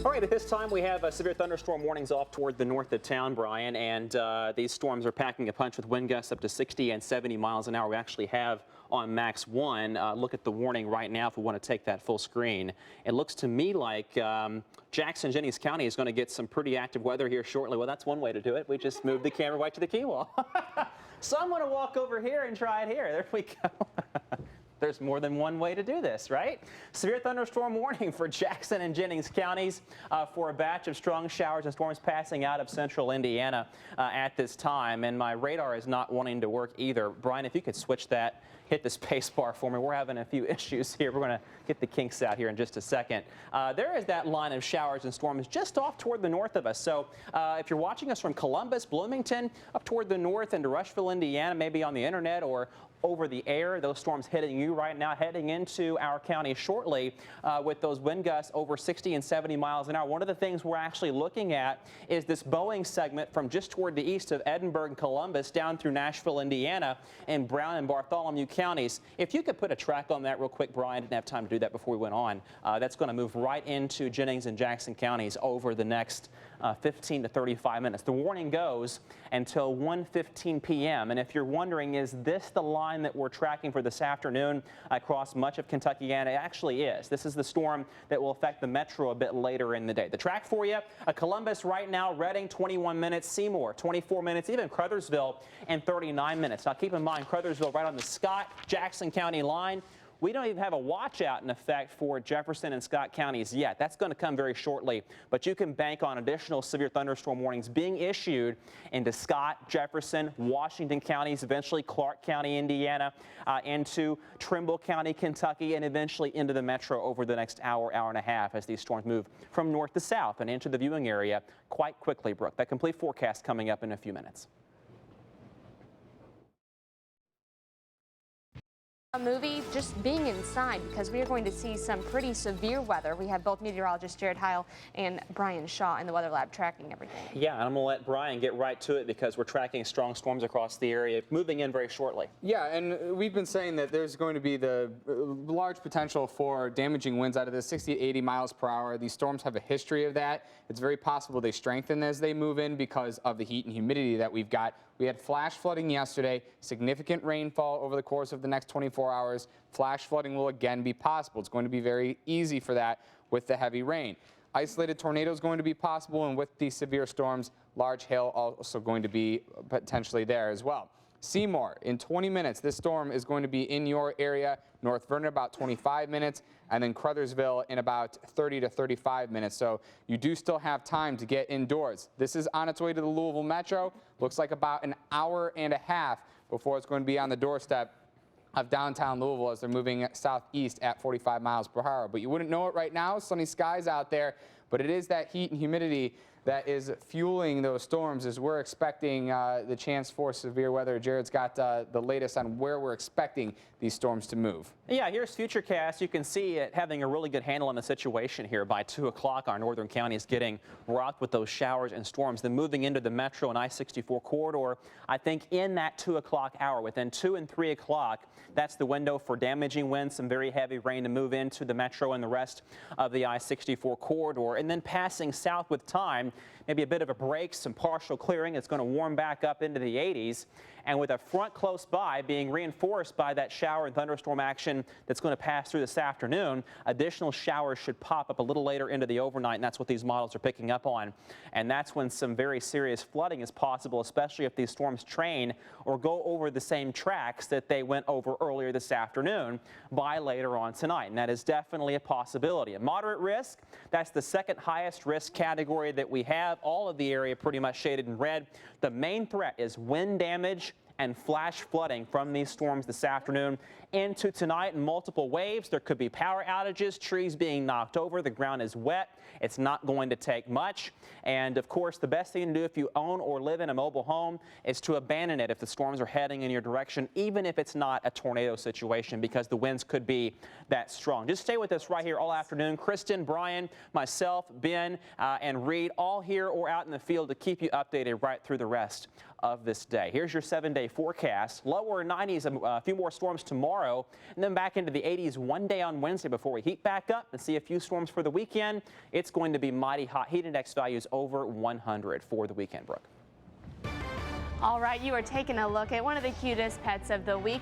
All right, at this time we have severe thunderstorm warnings off toward the north of town, Brian, and these storms are packing a punch with wind gusts up to 60 and 70 miles an hour. We actually have on Max 1. Look at the warning right now if we want to take that full screen. It looks to me like Jackson, Jennings County is going to get some pretty active weather here shortly. Well, that's one way to do it. We just moved the camera right to the key wall. So I'm going to walk over here and try it here. There we go. There's more than one way to do this, right? Severe thunderstorm warning for Jackson and Jennings counties for a batch of strong showers and storms passing out of central Indiana at this time. And my radar is not wanting to work either. Brian, if you could switch that, hit the space bar for me. We're having a few issues here. We're going to get the kinks out here in just a second. There is that line of showers and storms just off toward the north of us. So if you're watching us from Columbus, Bloomington, up toward the north into Rushville, Indiana, maybe on the internet or over the air, those storms hitting you right now, heading into our county shortly with those wind gusts over 60 and 70 miles an hour. One of the things we're actually looking at is this Boeing segment from just toward the east of Edinburgh and Columbus down through Nashville, Indiana, and Brown and Bartholomew counties. If you could put a track on that real quick, Brian, didn't have time to do that before we went on. That's going to move right into Jennings and Jackson counties over the next 15 to 35 minutes. The warning goes until 1:15 p.m. And if you're wondering, is this the line that we're tracking for this afternoon across much of Kentucky? And it actually is. This is the storm that will affect the metro a bit later in the day. The track for you, Columbus right now, Reading 21 minutes, Seymour 24 minutes, even Crothersville in 39 minutes. Now keep in mind, Crothersville right on the Scott-Jackson County line. We don't even have a watch out in effect for Jefferson and Scott counties yet. That's going to come very shortly, but you can bank on additional severe thunderstorm warnings being issued into Scott, Jefferson, Washington counties, eventually Clark County, Indiana, into Trimble County, Kentucky, and eventually into the metro over the next hour, hour and a half as these storms move from north to south and into the viewing area quite quickly, Brooke. That complete forecast coming up in a few minutes. A movie just being inside because we are going to see some pretty severe weather. We have both meteorologists Jared Heil and Brian Shaw in the Weather Lab tracking everything. Yeah, and I'm going to let Brian get right to it because we're tracking strong storms across the area moving in very shortly. Yeah, and we've been saying that there's going to be the large potential for damaging winds out of the 60 to 80 miles per hour. These storms have a history of that. It's very possible they strengthen as they move in because of the heat and humidity that we've got. We had flash flooding yesterday, significant rainfall over the course of the next 24 hours. Flash flooding will again be possible. It's going to be very easy for that with the heavy rain. Isolated tornadoes going to be possible, and with these severe storms, large hail also going to be potentially there as well. Seymour, in 20 minutes, this storm is going to be in your area. North Vernon, about 25 minutes, and then Crothersville in about 30 to 35 minutes. So you do still have time to get indoors. This is on its way to the Louisville Metro. Looks like about an hour and a half before it's going to be on the doorstep of downtown Louisville as they're moving southeast at 45 miles per hour. But you wouldn't know it right now. Sunny skies out there, but it is that heat and humidity that is fueling those storms as we're expecting the chance for severe weather. Jared's got the latest on where we're expecting these storms to move. Yeah, here's Futurecast. You can see it having a really good handle on the situation here. By 2 o'clock, our northern county is getting rocked with those showers and storms. Then moving into the metro and I-64 corridor, I think in that 2 o'clock hour, within 2 and 3 o'clock, that's the window for damaging winds, some very heavy rain to move into the metro and the rest of the I-64 corridor. And then passing south with time, maybe a bit of a break, some partial clearing. It's going to warm back up into the 80s. And with a front close by being reinforced by that shower and thunderstorm action that's going to pass through this afternoon, additional showers should pop up a little later into the overnight, and that's what these models are picking up on. And that's when some very serious flooding is possible, especially if these storms train or go over the same tracks that they went over earlier this afternoon by later on tonight. And that is definitely a possibility. A moderate risk, that's the second highest risk category that we have. All of the area pretty much shaded in red. The main threat is wind damage and flash flooding from these storms this afternoon into tonight. Multiple waves. There could be power outages, trees being knocked over. The ground is wet. It's not going to take much. And of course, the best thing to do if you own or live in a mobile home is to abandon it if the storms are heading in your direction, even if it's not a tornado situation, because the winds could be that strong. Just stay with us right here all afternoon. Kristen, Brian, myself, Ben, and Reed, all here or out in the field to keep you updated right through the rest of this day. Here's your 7-day forecast. Lower 90s, a few more storms tomorrow. tomorrow, and then back into the 80s one day on Wednesday before we heat back up and see a few storms for the weekend. It's going to be mighty hot. Heat index values over 100 for the weekend, Brooke. All right, you are taking a look at one of the cutest pets of the week.